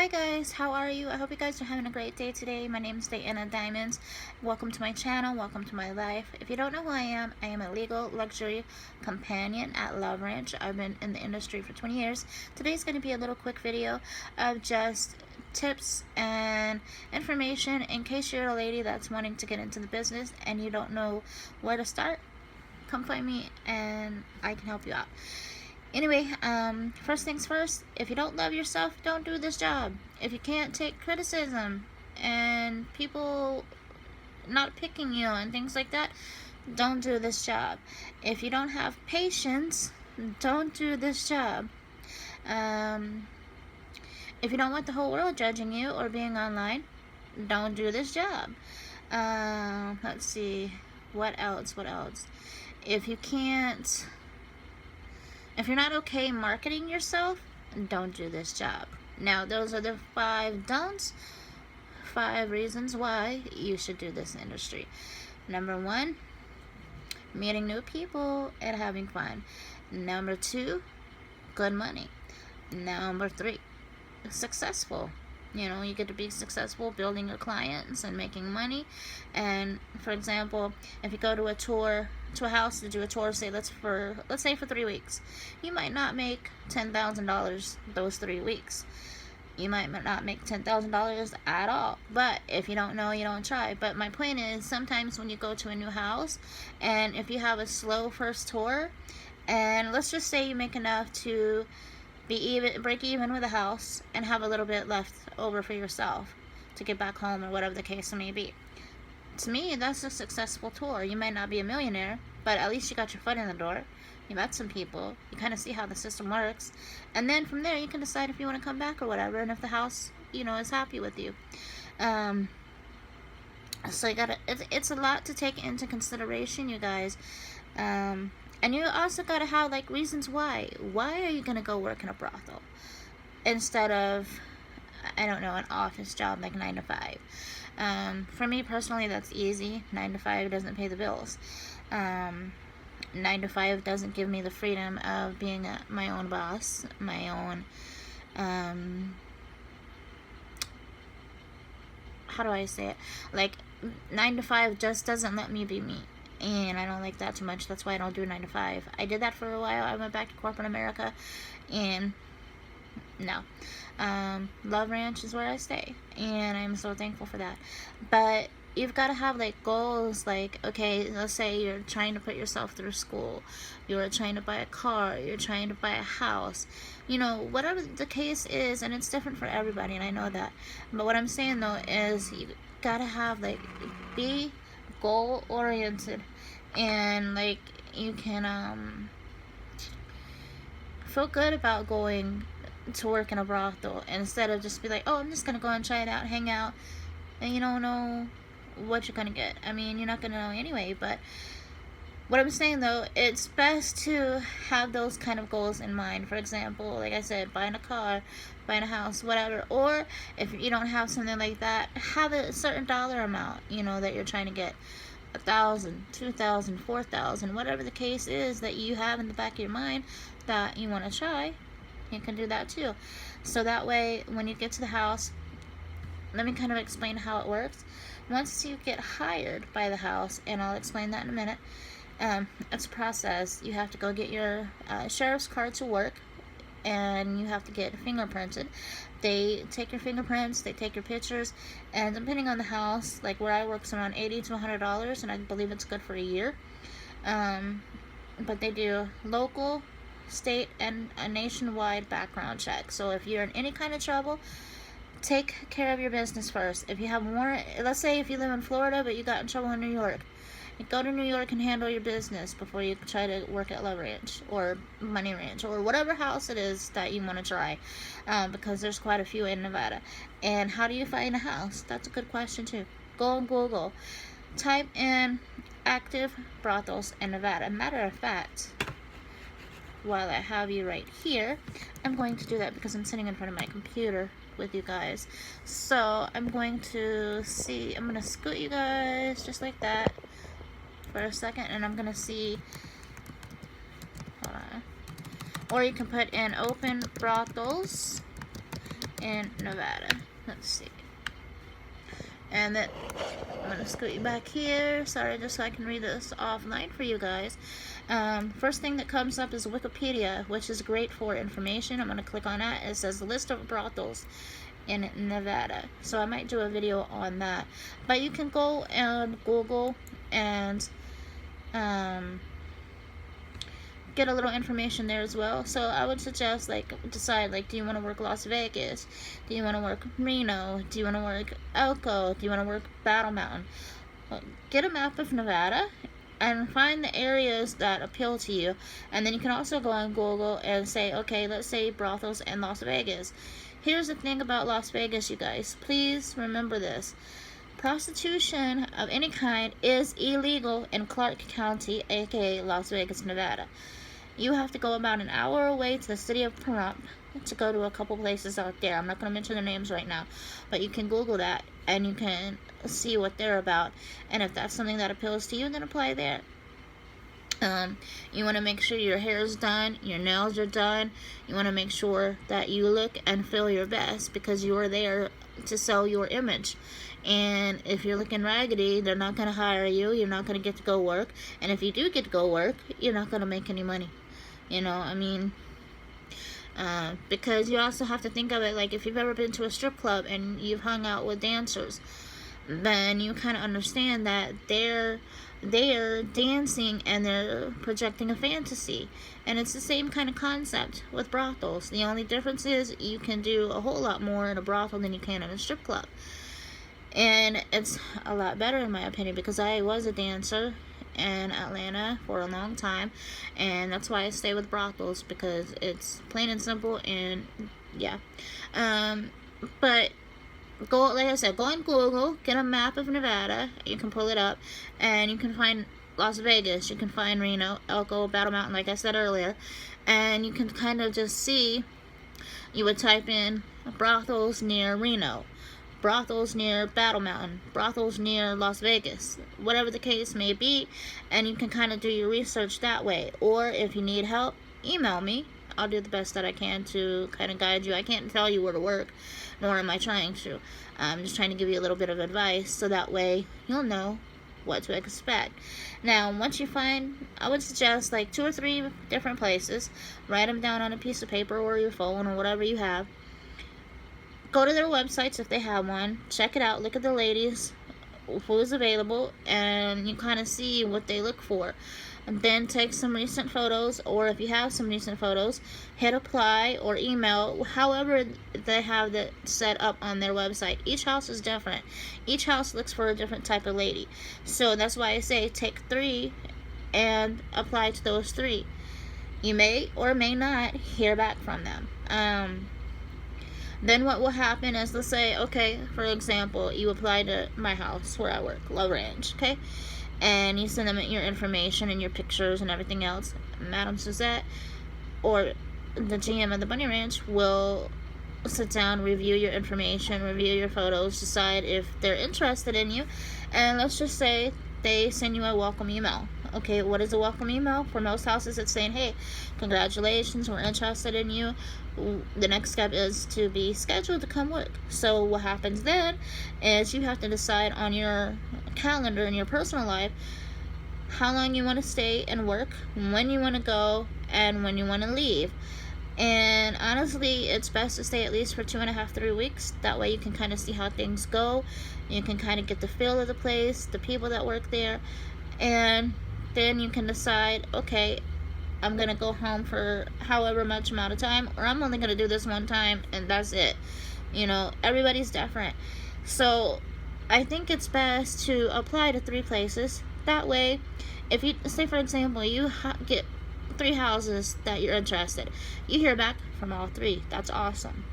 Hi guys, how are you? I hope you guys are having a great day today. My name is Diana Diamonds. Welcome to my channel, welcome to my life. If you don't know who I am a legal luxury companion at Love Ranch. I've been in the industry for 20 years. Today's going to be a little quick video of just tips and information in case you're a lady that's wanting to get into the business and you don't know where to start. Come find me and I can help you out. Anyway, first things first, if you don't love yourself, don't do this job. If you can't take criticism and people not picking you and things like that, don't do this job. If you don't have patience, don't do this job. If you don't want the whole world judging you or being online, don't do this job. Let's see, what else? If you're not okay marketing yourself, don't do this job. Now, those are the 5 don'ts, 5 reasons why you should do this industry. Number 1, meeting new people and having fun. Number 2, good money. Number 3, successful. You know, you get to be successful building your clients and making money. And for example, if you go to a house to do a tour, say let's say for 3 weeks, you might not make $10,000 those 3 weeks. You might not make $10,000 at all. But if you don't know, you don't try. But my point is, sometimes when you go to a new house, and if you have a slow first tour, and let's just say you make enough to break even with the house and have a little bit left over for yourself to get back home or whatever the case may be. To me, that's a successful tour. You might not be a millionaire, but at least you got your foot in the door. You met some people. You kind of see how the system works. And then from there, you can decide if you want to come back or whatever, and if the house, you know, is happy with you. So you gotta, it's a lot to take into consideration, you guys. And you also gotta have like reasons why. Why are you gonna go work in a brothel instead of, I don't know, an office job like 9 to 5? For me personally, that's easy. 9 to 5 doesn't pay the bills. 9 to 5 doesn't give me the freedom of being my own boss, my own, how do I say it? Like, 9 to 5 just doesn't let me be me. And I don't like that too much. That's why I don't do 9 to 5. I did that for a while. I went back to corporate America, and no. Love Ranch is where I stay, and I'm so thankful for that. But you've got to have like goals, like, okay, let's say you're trying to put yourself through school, you're trying to buy a car, you're trying to buy a house, you know, whatever the case is, and it's different for everybody, and I know that. But what I'm saying though is you gotta have like, be goal oriented, and like you can feel good about going to work in a brothel instead of just be like, oh, I'm just gonna go and try it out, hang out, and you don't know what you're gonna get. I mean, you're not gonna know anyway. But what I'm saying though, it's best to have those kind of goals in mind. For example, like I said, buying a car, buying a house, whatever. Or if you don't have something like that, have a certain dollar amount, you know, that you're trying to get. 1,000, 2,000, 4,000, whatever the case is that you have in the back of your mind that you want to try, you can do that too. So that way, when you get to the house, let me kind of explain how it works. Once you get hired by the house, and I'll explain that in a minute, it's a process. You have to go get your sheriff's card to work, and you have to get fingerprinted. They take your fingerprints, they take your pictures, and depending on the house, like where I work, it's around $80 to $100, and I believe it's good for a year. But they do local, state, and a nationwide background check. So if you're in any kind of trouble, take care of your business first. If you have more, let's say if you live in Florida but you got in trouble in New York, you go to New York and handle your business before you try to work at Love Ranch or Money Ranch or whatever house it is that you want to try, because there's quite a few in Nevada. And how do you find a house? That's a good question too. Go on Google, type in active brothels in Nevada. Matter of fact, while I have you right here, I'm going to do that because I'm sitting in front of my computer with you guys. So I'm going to see, I'm going to scoot you guys just like that for a second, and I'm going to see, hold on, or you can put in open brothels in Nevada. Let's see. And then I'm gonna scoot you back here. Sorry, just so I can read this offline for you guys. First thing that comes up is Wikipedia, which is great for information. I'm gonna click on that. It says list of brothels in Nevada. So I might do a video on that. But you can go and Google and get a little information there as well. So I would suggest, like, decide, like, do you want to work Las Vegas? Do you want to work Reno? Do you want to work Elko? Do you want to work Battle Mountain? Well, get a map of Nevada and find the areas that appeal to you. And then you can also go on Google and say, okay, let's say brothels in Las Vegas. Here's the thing about Las Vegas, you guys. Please remember this. Prostitution of any kind is illegal in Clark County, aka Las Vegas, Nevada. You have to go about an hour away to the city of Pahrump to go to a couple places out there. I'm not going to mention their names right now, but you can Google that and you can see what they're about. And if that's something that appeals to you, then apply there. You want to make sure your hair is done, your nails are done. You want to make sure that you look and feel your best, because you are there to sell your image. And if you're looking raggedy, they're not going to hire you. You're not going to get to go work. And if you do get to go work, you're not going to make any money. You know, I mean, because you also have to think of it like, if you've ever been to a strip club and you've hung out with dancers, then you kind of understand that they're dancing and they're projecting a fantasy. And it's the same kind of concept with brothels. The only difference is you can do a whole lot more in a brothel than you can in a strip club. And it's a lot better in my opinion, because I was a dancer in Atlanta for a long time, and that's why I stay with brothels, because it's plain and simple. And yeah, but go, like I said, go on Google, get a map of Nevada. You can pull it up and you can find Las Vegas, you can find Reno, Elko, Battle Mountain, like I said earlier, and you can kind of just see. You would type in brothels near Reno, brothels near Battle Mountain, brothels near Las Vegas, whatever the case may be, and you can kind of do your research that way. Or if you need help, email me. I'll do the best that I can to kind of guide you. I can't tell you where to work, nor am I trying to. I'm just trying to give you a little bit of advice, so that way you'll know what to expect. Now, once you find, I would suggest like 2 or 3 different places. Write them down on a piece of paper or your phone or whatever you have. Go to their websites if they have one. Check it out. Look at the ladies, who is available, and you kind of see what they look for. And then take some recent photos, or if you have some recent photos, hit apply or email, however they have that set up on their website. Each house is different. Each house looks for a different type of lady. So that's why I say take 3 and apply to those 3. You may or may not hear back from them. Then what will happen is, let's say, okay, for example, you apply to my house where I work, Love Ranch, okay? And you send them your information and your pictures and everything else. Madam Suzette, or the GM of the Bunny Ranch, will sit down, review your information, review your photos, decide if they're interested in you, and let's just say they send you a welcome email. Okay, what is a welcome email? For most houses, it's saying, hey, congratulations, we're interested in you. The next step is to be scheduled to come work. So what happens then is you have to decide on your calendar in your personal life how long you want to stay and work, when you want to go, and when you want to leave. And honestly, it's best to stay at least for 2.5, 3 weeks. That way you can kind of see how things go. You can kind of get the feel of the place, the people that work there, and then you can decide, okay, I'm going to go home for however much amount of time, or I'm only going to do this one time, and that's it. You know, everybody's different. So I think it's best to apply to 3 places. That way, if you, say for example, you get 3 houses that you're interested, you hear back from all 3. That's awesome.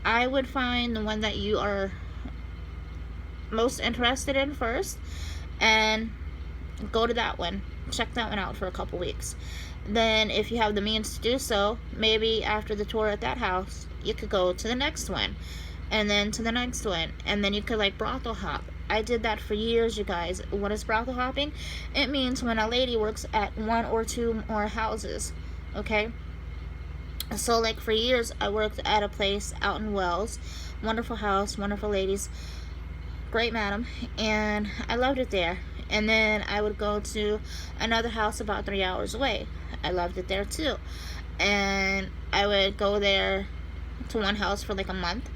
I would find the one that you are most interested in first, and go to that one. Check that one out for a couple weeks. Then if you have the means to do so, maybe after the tour at that house, you could go to the next one, and then to the next one, and then you could like brothel hop. I did that for years, you guys. What is brothel hopping? It means when a lady works at 1 or 2 more houses, okay? So like for years I worked at a place out in Wells. Wonderful house, wonderful ladies, great madam, and I loved it there. And then I would go to another house about 3 hours away. I loved it there too. And I would go there to one house for like a month,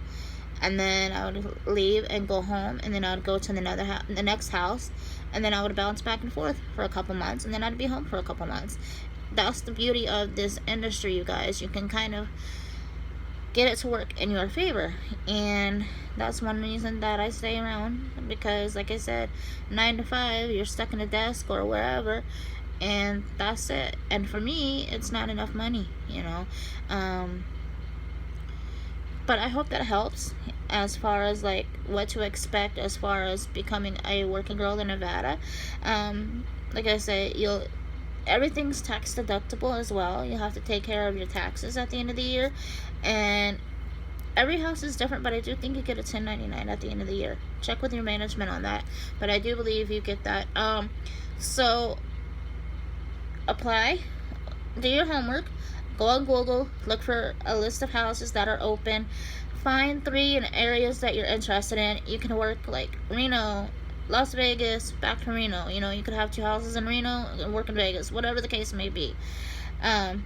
and then I would leave and go home, and then I would go to the next house, and then I would bounce back and forth for a couple months, and then I'd be home for a couple months. That's the beauty of this industry, you guys. You can kind of get it to work in your favor, and that's one reason that I stay around, because like I said, 9 to 5 you're stuck in a desk or wherever, and that's it. And for me, it's not enough money, you know. But I hope that helps as far as like what to expect as far as becoming a working girl in Nevada. Like I said, everything's tax deductible as well. You have to take care of your taxes at the end of the year, and every house is different, but I do think you get a 1099 at the end of the year. Check with your management on that, but I do believe you get that. So apply, do your homework, go on Google, look for a list of houses that are open, find 3 in areas that you're interested in. You can work like Reno, Las Vegas, back to Reno. You know, you could have 2 houses in Reno and work in Vegas, whatever the case may be.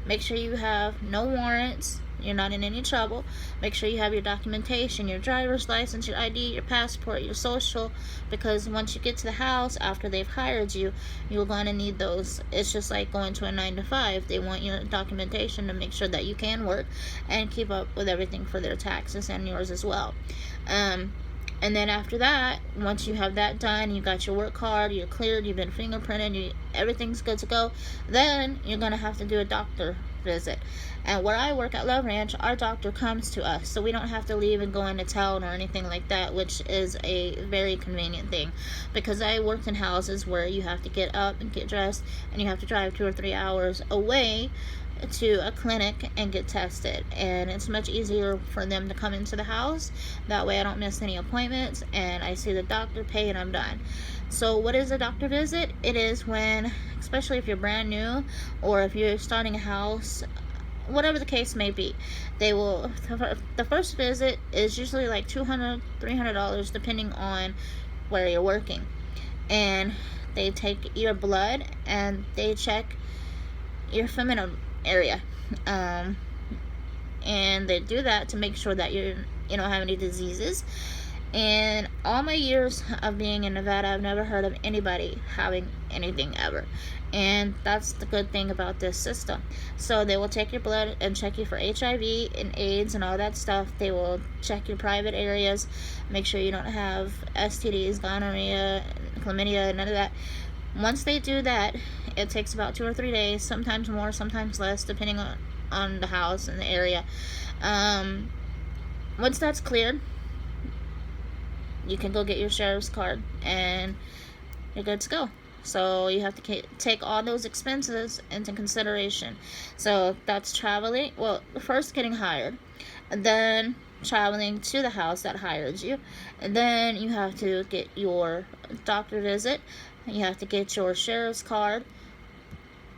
Make sure you have no warrants, you're not in any trouble. Make sure you have your documentation, your driver's license, your ID, your passport, your social, because once you get to the house after they've hired you, you're going to need those. It's just like going to a 9 to 5. They want your documentation to make sure that you can work and keep up with everything for their taxes and yours as well. And then after that, once you have that done, you got your work card, you're cleared, you've been fingerprinted, everything's good to go, then you're going to have to do a doctor visit. And where I work at Love Ranch, our doctor comes to us, so we don't have to leave and go into town or anything like that, which is a very convenient thing, because I worked in houses where you have to get up and get dressed, and you have to drive 2 or 3 hours away to a clinic and get tested, and it's much easier for them to come into the house. That way I don't miss any appointments, and I see the doctor, pay, and I'm done. So what is a doctor visit? It is when, especially if you're brand new or if you're starting a house, whatever the case may be, the first visit is usually like $200, $300 depending on where you're working, and they take your blood and they check your feminine area, and they do that to make sure that you don't have any diseases. And all my years of being in Nevada, I've never heard of anybody having anything ever, and that's the good thing about this system. So they will take your blood and check you for HIV and AIDS and all that stuff. They will check your private areas, make sure you don't have STDs, gonorrhea, chlamydia, none of that. Once they do that, it takes about 2 or 3 days, sometimes more, sometimes less, depending on the house and the area. Once that's cleared, you can go get your sheriff's card, and you're good to go. So you have to take all those expenses into consideration. So that's traveling, well, first getting hired, and then traveling to the house that hired you, and then you have to get your doctor visit, you have to get your sheriff's card,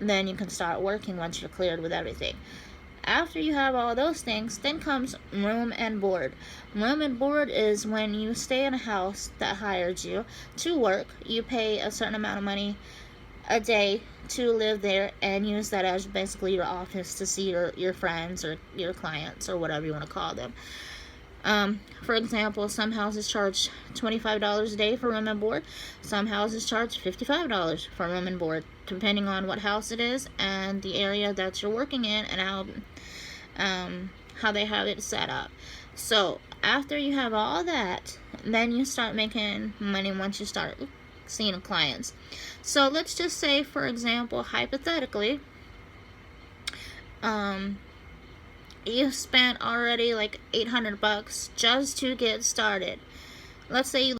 then you can start working once you're cleared with everything. After you have all those things, then comes room and board. Room and board is when you stay in a house that hired you to work. You pay a certain amount of money a day to live there and use that as basically your office to see your friends or your clients or whatever you want to call them. For example, some houses charge $25 a day for room and board. Some houses charge $55 for room and board, depending on what house it is and the area that you're working in and how they have it set up. So after you have all that, then you start making money once you start seeing clients. So let's just say, for example, hypothetically, you spent already like $800 just to get started. Let's say you